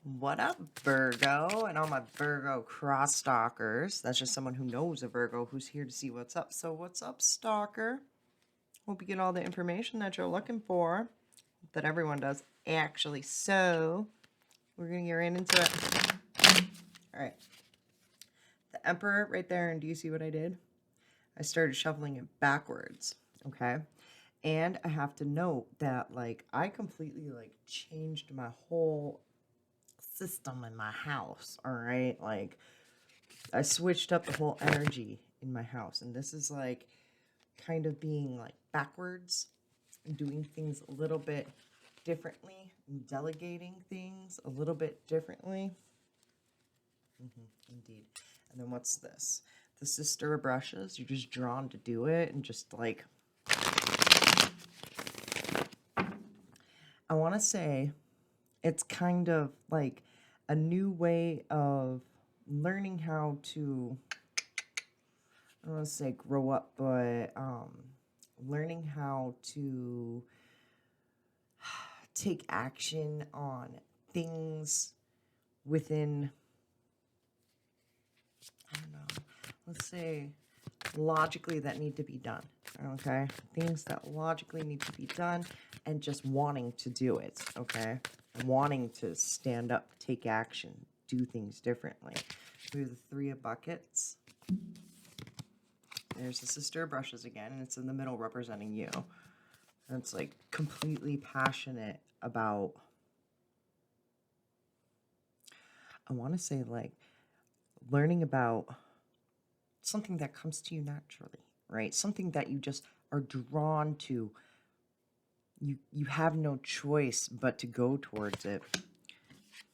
What up, Virgo? And all my Virgo cross stalkers. That's just someone who knows a Virgo who's here to see what's up. So, what's up, stalker? Hope you get all the information that you're looking for. That everyone does, actually. So, we're going to get right into it. All right. The Emperor right there. And do you see what I did? I started shuffling it backwards. Okay. And I have to note that, like, I completely, like, changed my whole system in my house. All right. Like, I switched up the whole energy in my house. And this is like kind of being like backwards and doing things a little bit differently and delegating things a little bit differently. Indeed. And then what's this? The sister of brushes. You're just drawn to do it and just like, I want to say it's kind of like a new way of learning how to, I don't want to say grow up, but learning how to take action on things within, I don't know, let's say logically that need to be done. Okay, things that logically need to be done, and just wanting to do it. Okay, wanting to stand up, take action, do things differently. We have the Three of Buckets. There's the Sister of Brushes again, and it's in the middle representing you. And it's like completely passionate about, I want to say, like learning about something that comes to you naturally, right? Something that you just are drawn to. You have no choice but to go towards it.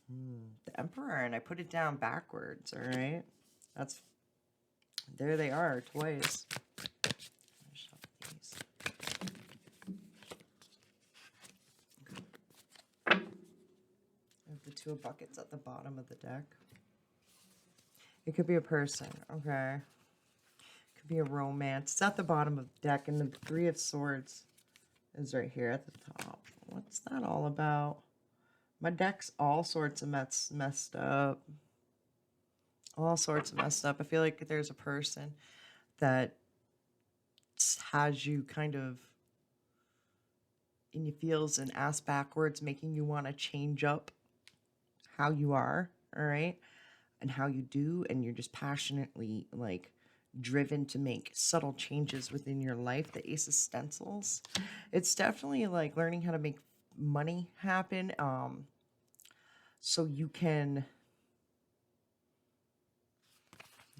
The Emperor, and I put it down backwards, all right? That's, there they are, twice. I have the Two of Buckets at the bottom of the deck. It could be a person, okay? It could be a romance. It's at the bottom of the deck, and the Three of Swords is right here at the top. What's that all about? My deck's all sorts of messed up. All sorts of messed up. I feel like there's a person that has you kind of in your feels and ass backwards, making you want to change up how you are, all right? And how you do, and you're just passionately like driven to make subtle changes within your life. The Ace of Stencils, it's definitely like learning how to make money happen, so you can,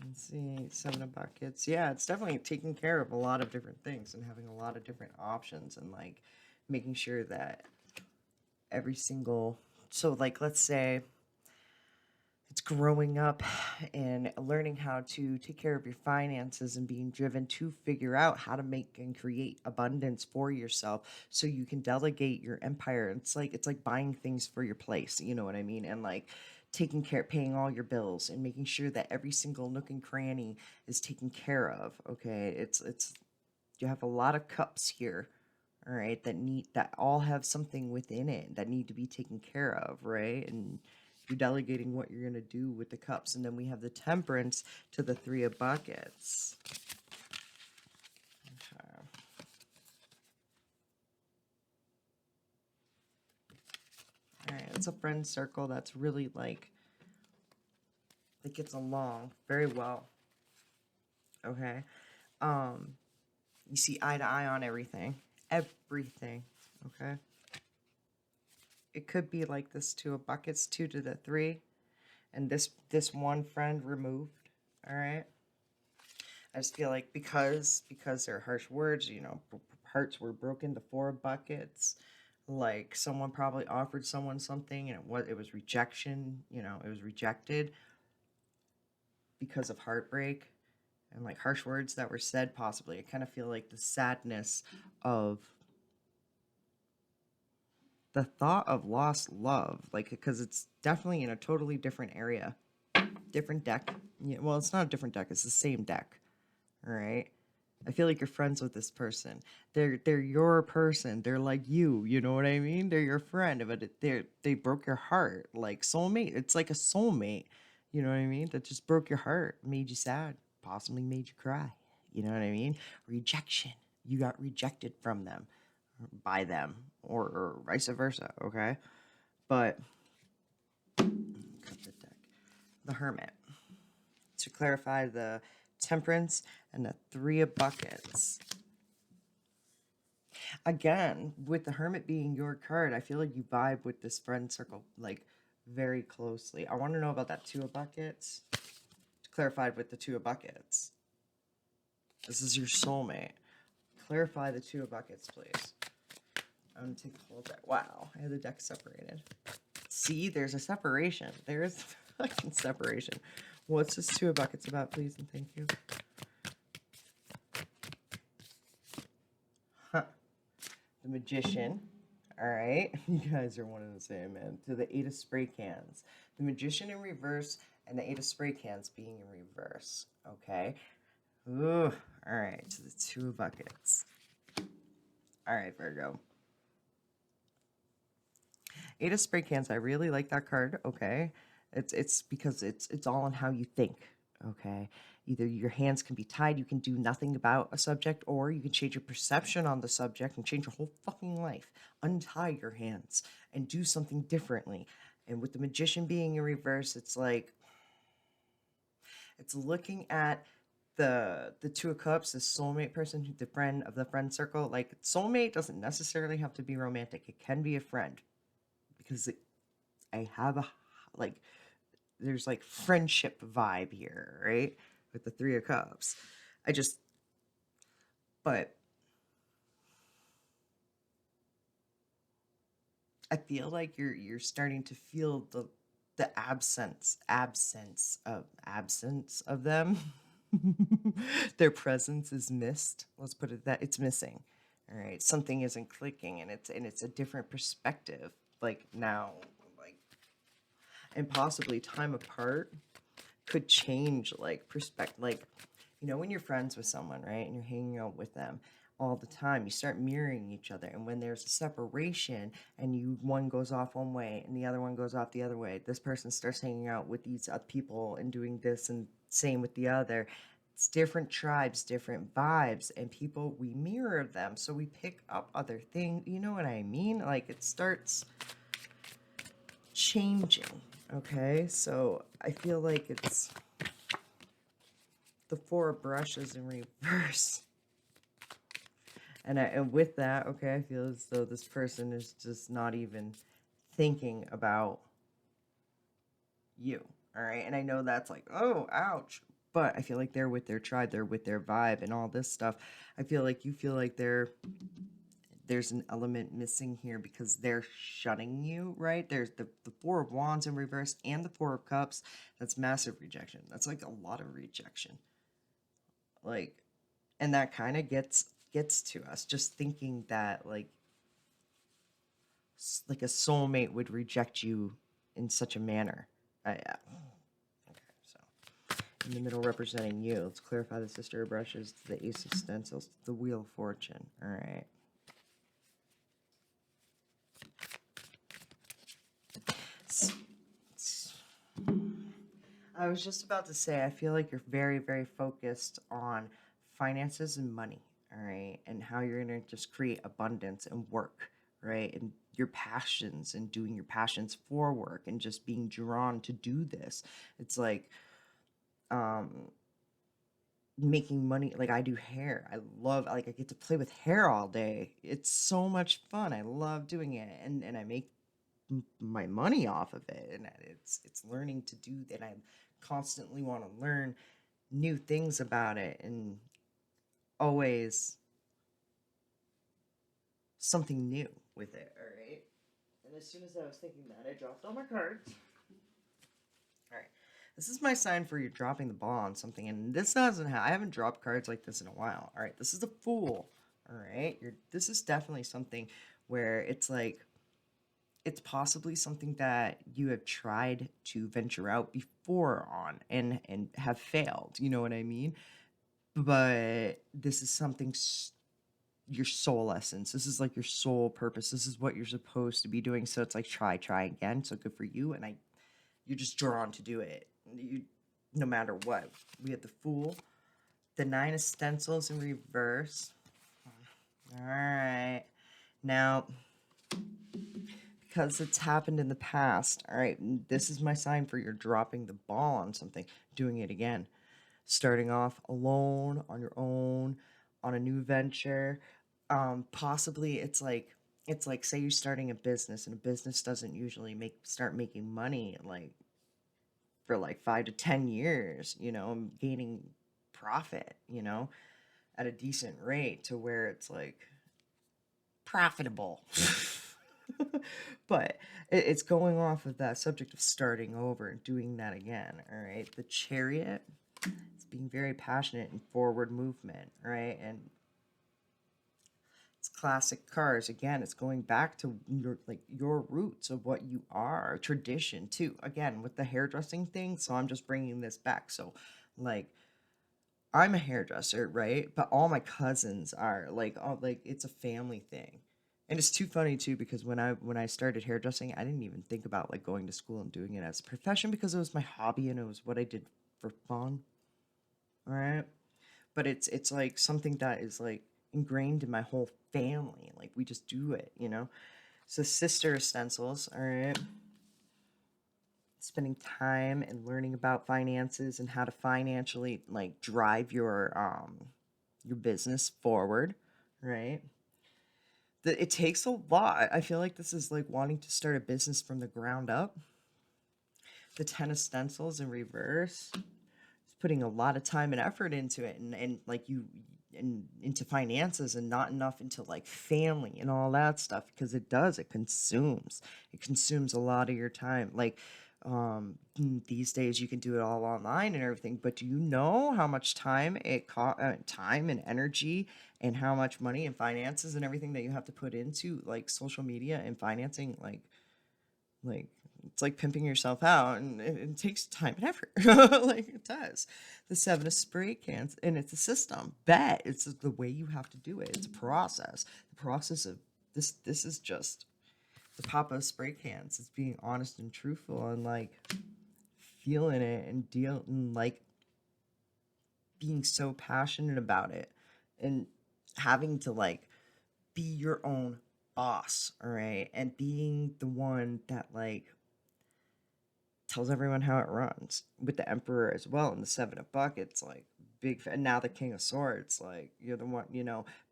let's see, Seven of Buckets. Yeah, it's definitely taking care of a lot of different things and having a lot of different options, and like making sure that every single, so like let's say it's growing up and learning how to take care of your finances and being driven to figure out how to make and create abundance for yourself so you can delegate your empire. It's like buying things for your place, you know what I mean? And like taking care, paying all your bills and making sure that every single nook and cranny is taken care of. Okay, it's you have a lot of cups here, all right, that all have something within it that need to be taken care of, right? And you're delegating what you're going to do with the cups. And then we have the Temperance to the Three of Buckets. Okay. All right, it's a friend circle that's really like, that gets along very well. Okay. You see eye to eye on everything. Everything. Okay. It could be like this Two of Buckets, two to the three, and this one friend removed. All right. I just feel like because they're harsh words, you know, hearts were broken. The Four of Buckets, like someone probably offered someone something, and it was rejection. You know, it was rejected because of heartbreak and like harsh words that were said. Possibly, I kind of feel like the sadness of the thought of lost love, like because it's definitely in a totally different area, different deck. Yeah, well, it's not a different deck; it's the same deck. All right. I feel like you're friends with this person. They're your person. They're like you know what I mean? They're your friend, but they broke your heart. Like soulmate. It's like a soulmate. You know what I mean? That just broke your heart, made you sad, possibly made you cry. You know what I mean? Rejection. You got rejected from them, by them, or vice versa, okay? But cut the deck. The Hermit. To clarify, the Temperance and the Three of Buckets. Again, with the Hermit being your card, I feel like you vibe with this friend circle like very closely. I want to know about that Two of Buckets. Clarified with the Two of Buckets. This is your soulmate. Clarify the Two of Buckets, please. I'm going to take the whole deck. Wow, I have the deck separated. See, there's a separation. There is a fucking separation. What's this Two of Buckets about, please, and thank you. Huh. The Magician. All right. You guys are one and the same, man. To the Eight of Spray Cans. The Magician in reverse and the Eight of Spray Cans being in reverse. Okay. Ooh. All right. To the Two of Buckets. All right, Virgo. Eight of Spray Cans. I really like that card. Okay. It's because it's all on how you think. Okay. Either your hands can be tied, you can do nothing about a subject, or you can change your perception on the subject and change your whole fucking life. Untie your hands and do something differently. And with the Magician being in reverse, it's like it's looking at the Two of Cups, the soulmate person, the friend of the friend circle. Like soulmate doesn't necessarily have to be romantic. It can be a friend because I have a like there's like friendship vibe here, right? With the Three of Cups. But I feel like you're starting to feel the absence of them. Their presence is missed. Let's put it that it's missing. All right, something isn't clicking, and it's a different perspective. Like now, like and possibly time apart could change like perspective. Like when you're friends with someone, right, and you're hanging out with them all the time, you start mirroring each other. And when there's a separation and one goes off one way and the other one goes off the other way, this person starts hanging out with these people and doing this, and same with the other. It's different tribes, different vibes, and people, we mirror them, so we pick up other things. You know what I mean? Like it starts changing. Okay, so I feel like it's the Four of Brushes in reverse. And with that, okay, I feel as though this person is just not even thinking about you. All right. And I know that's like, oh, ouch. But I feel like they're with their tribe, they're with their vibe and all this stuff. I feel like you feel like there's an element missing here because they're shutting you, right? There's the Four of Wands in reverse and the Four of Cups. That's massive rejection. That's like a lot of rejection. Like, and that kind of gets to us, just thinking that like a soulmate would reject you in such a manner. Yeah. Okay, so in the middle representing you, let's clarify the Sister of Brushes to the Ace of Stencils, the Wheel of Fortune. All right. I was just about to say, I feel like you're very, very focused on finances and money, all right, and how you're going to just create abundance and work, right, and your passions and doing your passions for work and just being drawn to do this. It's like making money. Like I do hair. I get to play with hair all day. It's so much fun. I love doing it, and I make my money off of it, and it's learning to do that. I constantly want to learn new things about it, and always something new with it. All right. And as soon as I was thinking that, I dropped all my cards. All right. This is my sign for you dropping the ball on something, and this doesn't I haven't dropped cards like this in a while. All right. This is the Fool. All right. This is definitely something where it's like it's possibly something that you have tried to venture out before on and have failed. You know what I mean? but this is something your soul essence. This is like your soul purpose. This is what you're supposed to be doing. So it's like try again. So good for you. And you're just drawn to do it. You, no matter what. We have the Fool, the 9 of Stencils in reverse. All right. Now, because it's happened in the past, all right, this is my sign for you're dropping the ball on something, doing it again. Starting off alone, on your own, on a new venture. Possibly it's like say you're starting a business, and a business doesn't usually start making money like for like 5 to 10 years, gaining profit, at a decent rate to where it's like profitable. But it's going off of that subject of starting over and doing that again. All right, the Chariot, it's being very passionate and forward movement, right? And it's classic cars again. It's going back to your roots of what you are, tradition too, again with the hairdressing thing. So I'm just bringing this back. So like I'm a hairdresser, right? But all my cousins are like, all like it's a family thing. And it's too funny too because when I started hairdressing, I didn't even think about like going to school and doing it as a profession because it was my hobby and it was what I did for fun. All right? But it's like something that is like ingrained in my whole family. Like we just do it. So sister stencils, all right? Spending time and learning about finances and how to financially like drive your business forward, right? It takes a lot. I feel like this is like wanting to start a business from the ground up. The 10 of stencils in reverse. It's putting a lot of time and effort into it, and like you and into finances and not enough into like family and all that stuff because it consumes a lot of your time. Like these days you can do it all online and everything, but do you know how much time time and energy and how much money and finances and everything that you have to put into like social media and financing, like it's like pimping yourself out, and it takes time and effort. Like it does. The 7 of spray cans, and it's a system. Bet it's the way you have to do it. It's a process. The process of this is just the pop of spray cans. It's being honest and truthful and like feeling it and dealing like being so passionate about it and having to like be your own boss, all right? And being the one that like tells everyone how it runs with the Emperor as well, and the 7 of buckets, like and now the King of Swords, like you're the one,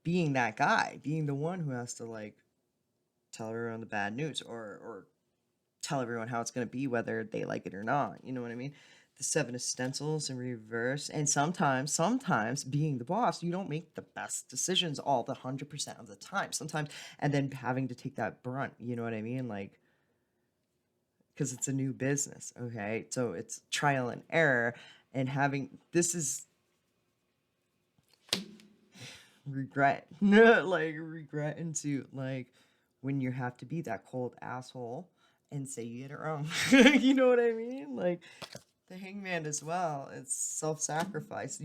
being that guy, being the one who has to like tell everyone the bad news, or tell everyone how it's going to be whether they like it or not, you know what I mean? The 7 of stencils in reverse, and sometimes being the boss, you don't make the best decisions all the 100% of the time sometimes, and then having to take that brunt, you know what I mean? Like, because it's a new business, okay? So it's trial and error, and this is regret, like regret into like when you have to be that cold asshole and say you get it wrong. You know what I mean? Like the Hangman as well. It's self-sacrifice.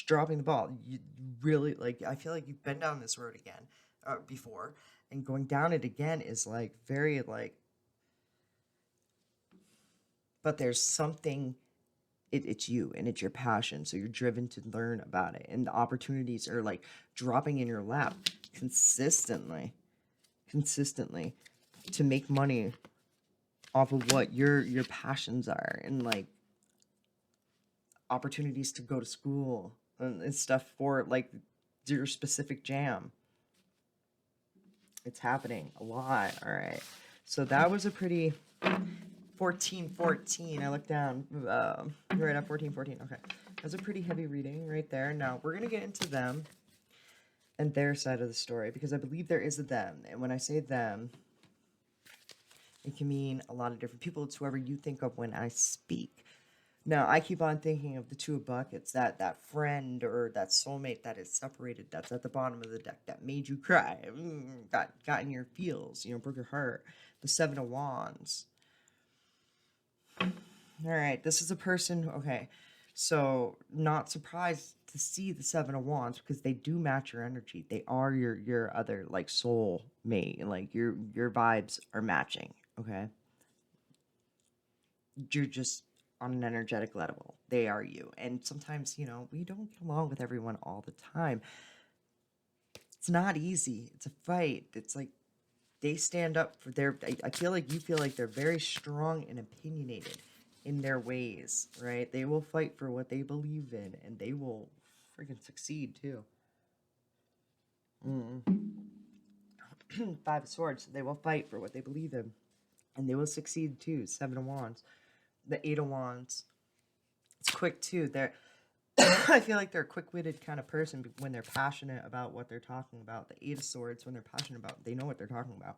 Dropping the ball. You really like. I feel like you've been down this road again, before, and going down it again is like very like. But there's something. It's you and it's your passion, so you're driven to learn about it, and the opportunities are like dropping in your lap consistently to make money off of what your passions are, and like opportunities to go to school and stuff for like your specific jam. It's happening a lot. All right, so that was a pretty 1414. I looked down right at 1414. Okay, that's a pretty heavy reading right there. Now we're gonna get into them and their side of the story, because I believe there is a them, and when I say them, it can mean a lot of different people. It's whoever you think of when I speak. Now, I keep on thinking of the 2 of buckets, that friend or that soulmate that is separated, that's at the bottom of the deck, that made you cry, got in your feels, broke your heart. The 7 of wands. All right, this is a person, okay, so not surprised to see the Seven of Wands, because they do match your energy. They are your other like soul mate. Like your vibes are matching. Okay. You're just on an energetic level. They are you. And sometimes, you know, we don't get along with everyone all the time. It's not easy. It's a fight. It's like they stand up for their, I feel like you feel like they're very strong and opinionated in their ways, right? They will fight for what they believe in, and they will freaking succeed too. Five of Swords. They will fight for what they believe in, and they will succeed too. Seven of Wands. The Eight of Wands. It's quick too. They're I feel like they're a quick-witted kind of person when they're passionate about what they're talking about. The Eight of Swords, when they're passionate about, they know what they're talking about.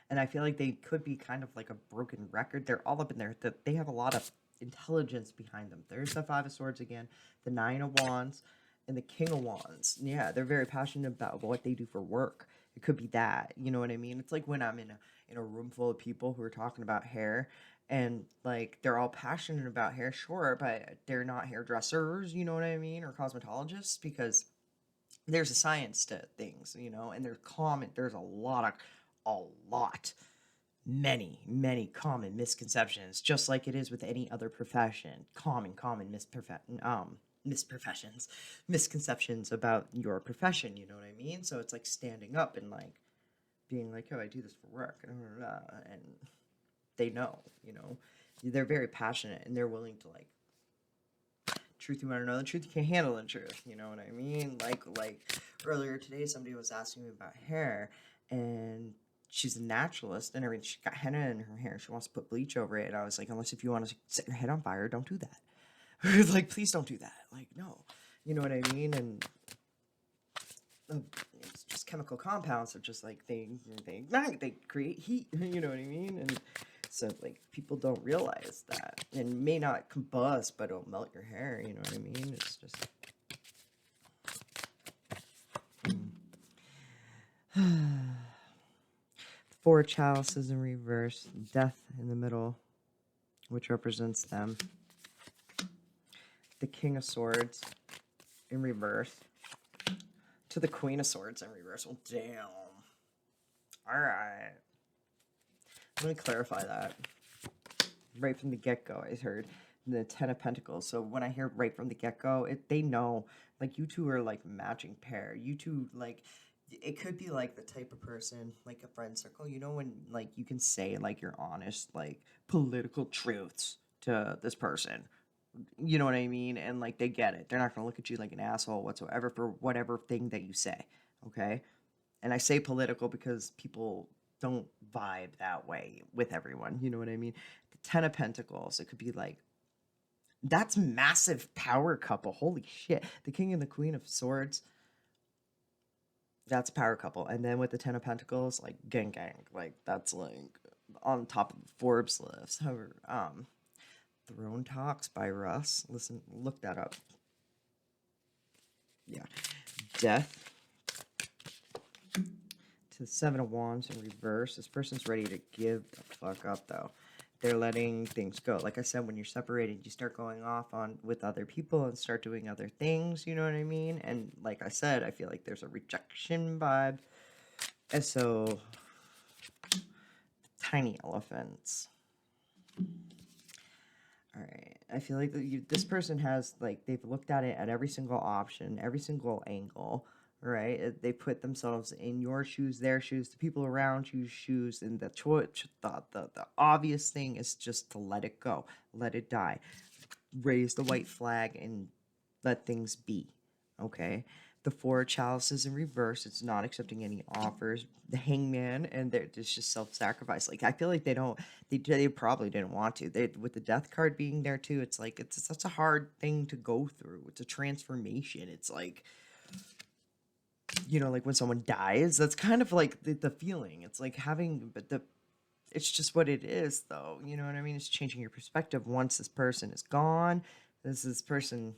And I feel like they could be kind of like a broken record. They're all up in there. They have a lot of intelligence behind them. There's the Five of Swords again, the Nine of Wands, and the King of Wands. Yeah, they're very passionate about what they do for work. It could be that. You know what I mean? It's like when I'm in a room full of people who are talking about hair, and like they're all passionate about hair, sure, but they're not hairdressers, you know what I mean, or cosmetologists, because there's a science to things, you know, and there's a lot, many common misconceptions, just like it is with any other profession. Common misconceptions about your profession, you know what I mean? So it's like standing up and like being like, oh, I do this for work, and they know, you know, they're very passionate, and they're willing to like, truth you want to know the truth, you can't handle the truth, you know what I mean? Like earlier today, somebody was asking me about hair, and she's a naturalist and everything. She got henna in her hair. She wants to put bleach over it. And I was like, unless if you want to set your head on fire, don't do that. Like, please don't do that. Like, no. You know what I mean? And it's just chemical compounds. So just like they ignite, they create heat. You know what I mean? And so like people don't realize that, and may not combust, but it'll melt your hair. You know what I mean? It's just. Four chalices in reverse, death in the middle, which represents them. The King of Swords in reverse to the Queen of Swords in reverse. Well, damn. All right. Let me clarify that. Right from the get-go, I heard the Ten of Pentacles. So when I hear right from the get-go, they know, like, you two are like matching pair. You two, like, it could be like the type of person, like a friend circle, you know, when like you can say like your honest, like political truths to this person, you know what I mean? And like they get it. They're not gonna look at you like an asshole whatsoever for whatever thing that you say. Okay. And I say political because people don't vibe that way with everyone. You know what I mean? The Ten of Pentacles, it could be like, that's massive power couple. Holy shit. The King and the Queen of Swords. That's a power couple. And then with the Ten of Pentacles, like gang. Like that's like on top of Forbes list. However, Throne Talks by Russ. Listen, look that up. Yeah. Death to the Seven of Wands in reverse. This person's ready to give the fuck up though. They're letting things go. Like I said, when you're separated, you start going off on with other people and start doing other things, you know what I mean? And like I said, I feel like there's a rejection vibe. And so, tiny elephants. All right. I feel like this person has, like, they've looked at it at every single option, every single angle, right? They put themselves in your shoes, their shoes, the people around you's shoes, and the obvious thing is just to let it go, let it die, raise the white flag, and let things be. Okay. The Four Chalices in reverse. It's not accepting any offers. The Hangman, and it's just self-sacrifice. Like I feel like they probably didn't want to. With the Death card being there too, it's like it's such a hard thing to go through. It's a transformation. It's like, you know, like when someone dies, that's kind of like the feeling. It's like having, but it's just what it is, though. You know what I mean? It's changing your perspective once this person is gone. This person.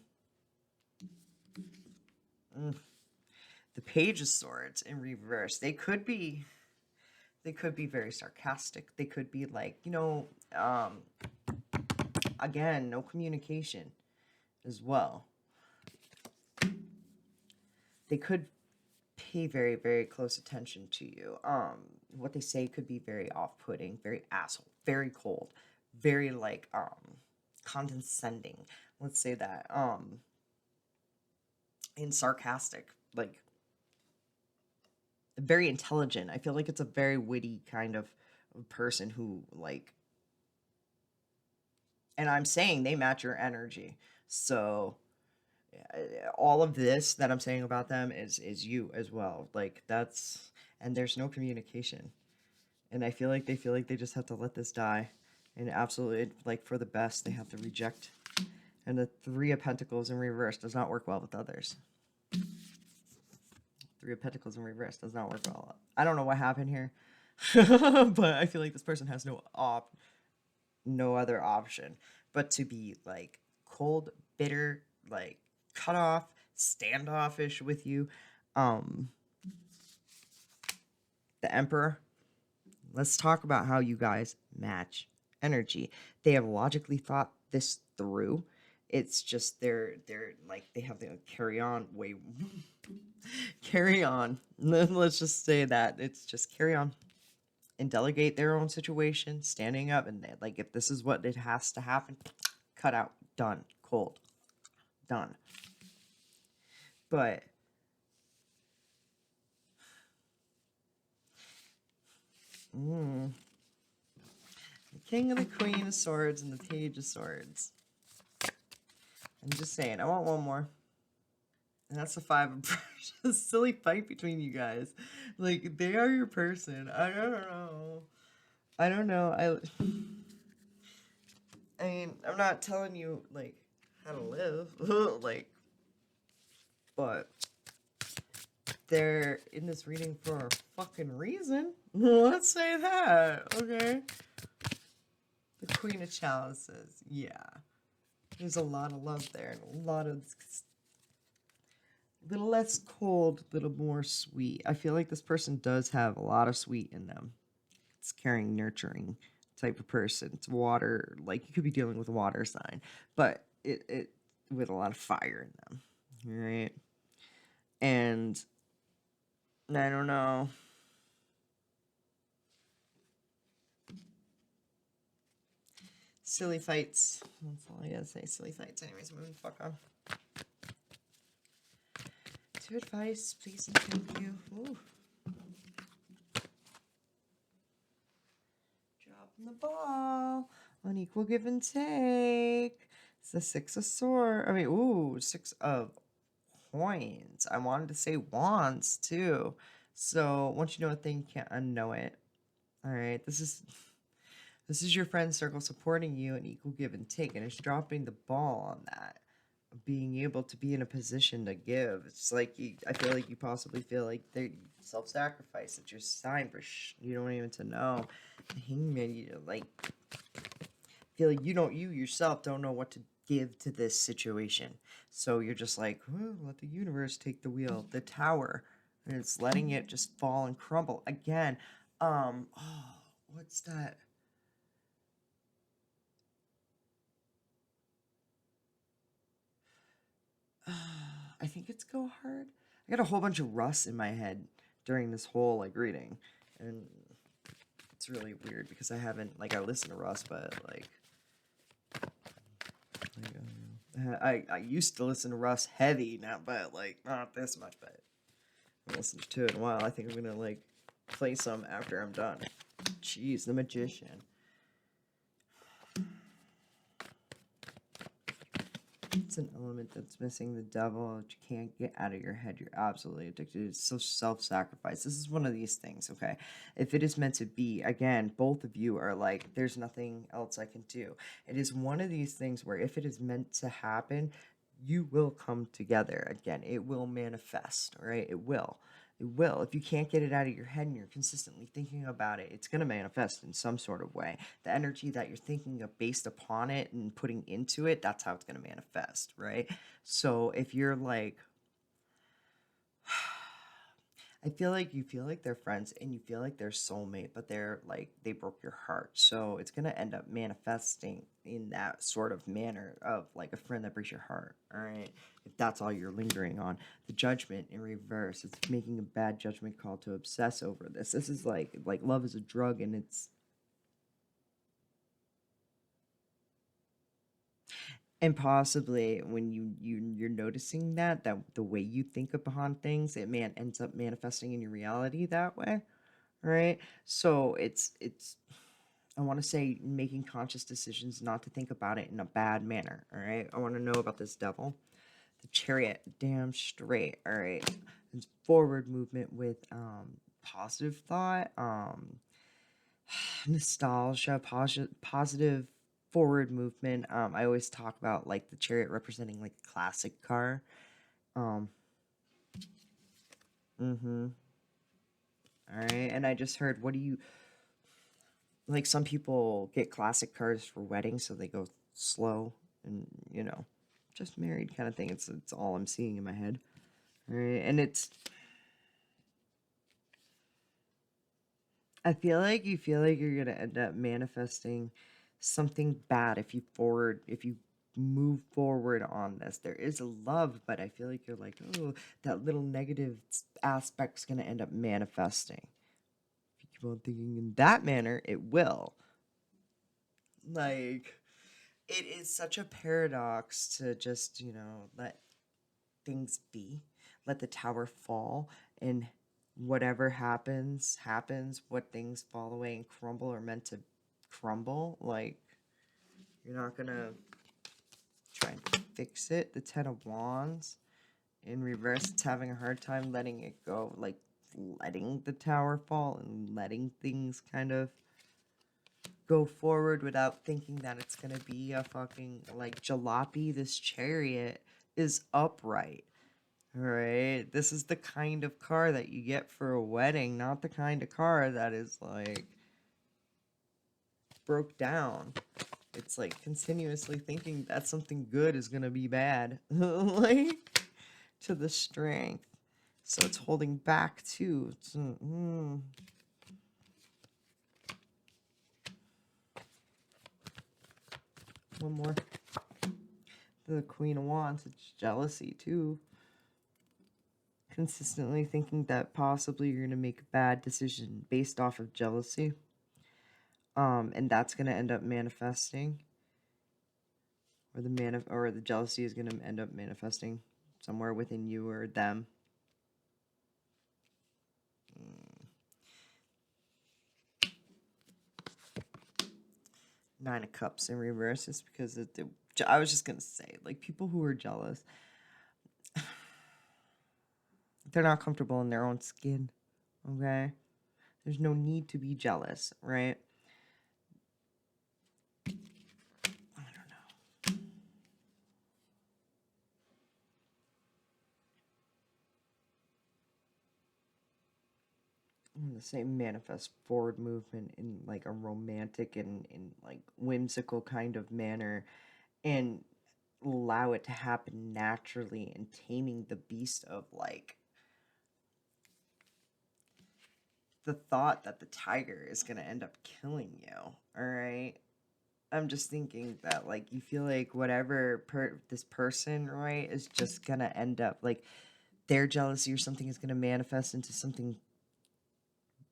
The Page of Swords in reverse. They could be very sarcastic. They could be like, you know, again, no communication as well. they could pay very, very close attention to you. What they say could be very off-putting, very asshole, very cold, very like condescending. Let's say that. And sarcastic, like very intelligent. I feel like it's a very witty kind of person who like, and I'm saying they match your energy. So all of this that I'm saying about them is you as well. Like that's, and there's no communication. And I feel like they just have to let this die. And absolutely, like for the best, they have to reject. And the Three of Pentacles in reverse does not work well with others. Three of Pentacles in reverse does not work well. I don't know what happened here, but I feel like this person has no other option but to be like cold, bitter, like cut off, standoffish with you. The Emperor. Let's talk about how you guys match energy. They have logically thought this through. It's just they're like they have to carry on way carry on. Let's just say that it's just carry on and delegate their own situation, standing up and like if this is what it has to happen, cut out, done, cold, done. But the King and the Queen of Swords and the Page of Swords. I'm just saying, I want one more. And that's the Five of Brushes. Silly fight between you guys. Like, they are your person. I don't know. I don't know. I mean, I'm not telling you, like, how to live. Like, but they're in this reading for a fucking reason. Let's say that, okay? The Queen of Chalices. Yeah. There's a lot of love there and a lot of little less cold, little more sweet. I feel like this person does have a lot of sweet in them. It's caring, nurturing type of person. It's water, like you could be dealing with a water sign, but it with a lot of fire in them, right? And I don't know. Silly fights. That's all I gotta say. Silly fights. Anyways, moving the fuck on. To advice, please and thank you. Ooh. Dropping the ball. Unequal give and take. It's the Six of Swords. I mean, ooh, Six of Coins. I wanted to say Wands too. So once you know a thing, you can't unknow it. All right, this is your friend circle supporting you and equal give and take, and it's dropping the ball on that. Being able to be in a position to give. It's like I feel like you possibly feel like they self-sacrifice. It's your sign for you don't even to know. Hangman, you like feel like you yourself don't know what to give to this situation. So you're just like, oh, let the universe take the wheel. The Tower, and it's letting it just fall and crumble again. Oh, what's that? I think it's Go Hard. I got a whole bunch of Russ in my head during this whole like reading, and it's really weird because I haven't I listen to Russ, but I used to listen to Russ heavy now, but not this much. But I haven't listened to it in a while. I think I'm gonna play some after I'm done. Jeez, the Magician. It's an element that's missing. The Devil that you can't get out of your head. You're absolutely addicted. It's so self-sacrifice. This is one of these things, okay? If it is meant to be, again, both of you are like, there's nothing else I can do. It is one of these things where if it is meant to happen, you will come together. Again, it will manifest, all right? It will. It will. If you can't get it out of your head and you're consistently thinking about it, it's going to manifest in some sort of way. The energy that you're thinking of based upon it and putting into it, that's how it's going to manifest, right? So if you're I feel like you feel like they're friends and you feel like they're soulmate, but they're like they broke your heart. So it's gonna end up manifesting in that sort of manner of like a friend that breaks your heart. All right. If that's all you're lingering on. The judgment in reverse. It's making a bad judgment call to obsess over this. This is like love is a drug and it's and possibly when you're noticing that the way you think upon things, it ends up manifesting in your reality that way. Right? So it's I want to say making conscious decisions not to think about it in a bad manner. All right. I want to know about this devil. The chariot, damn straight. All right. It's forward movement with positive thought, nostalgia, positive forward movement. I always talk about like the chariot representing like a classic car. Um, mm-hmm. All right. And I just heard, what do you like? Some people get classic cars for weddings, so they go slow and just married kind of thing. It's all I'm seeing in my head. All right. And I feel like you feel like you're gonna end up manifesting something bad if you move forward on this. There is a love, but I feel like you're like, oh, that little negative aspect's gonna end up manifesting. If you keep on thinking in that manner, it will. Like, it is such a paradox to just, let things be, let the tower fall, and whatever happens. What things fall away and crumble are meant to crumble. Like, you're not gonna try and fix it. The Ten of Wands in reverse, it's having a hard time letting it go, like letting the tower fall and letting things kind of go forward without thinking that it's gonna be a fucking like jalopy. This chariot is upright. Right. This is the kind of car that you get for a wedding, not the kind of car that is like broke down. It's like continuously thinking that something good is going to be bad. Like to the strength. So it's holding back too. One more. The Queen of Wands, it's jealousy too. Consistently thinking that possibly you're going to make a bad decision based off of jealousy. And that's going to end up manifesting, or the jealousy is going to end up manifesting somewhere within you or them. Nine of Cups in reverse is because I was just going to say, like, people who are jealous, they're not comfortable in their own skin, okay? There's no need to be jealous, right? I don't know. I'm going to say manifest forward movement in like a romantic and in like whimsical kind of manner, and allow it to happen naturally, and taming the beast of like the thought that the tiger is going to end up killing you. All right. I'm just thinking that like you feel like whatever this person, right, is just going to end up like their jealousy or something is going to manifest into something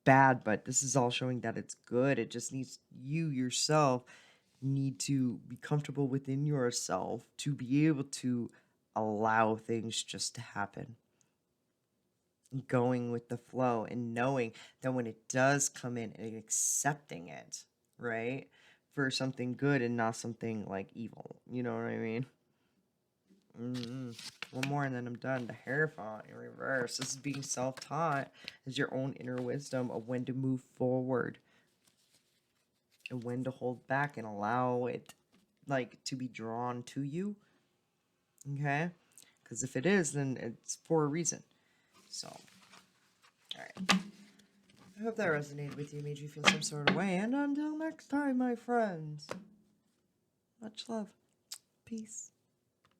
bad, but this is all showing that it's good. It just needs you yourself need to be comfortable within yourself to be able to allow things just to happen, going with the flow and knowing that when it does come in and accepting it, right, for something good and not something like evil. You know what I mean? One more and then I'm done. The Hierophant in reverse. This is being self-taught as your own inner wisdom of when to move forward and when to hold back and allow it like to be drawn to you. Okay? Because if it is, then it's for a reason. So, alright. I hope that resonated with you, made you feel some sort of way. And until next time, my friends, much love. Peace.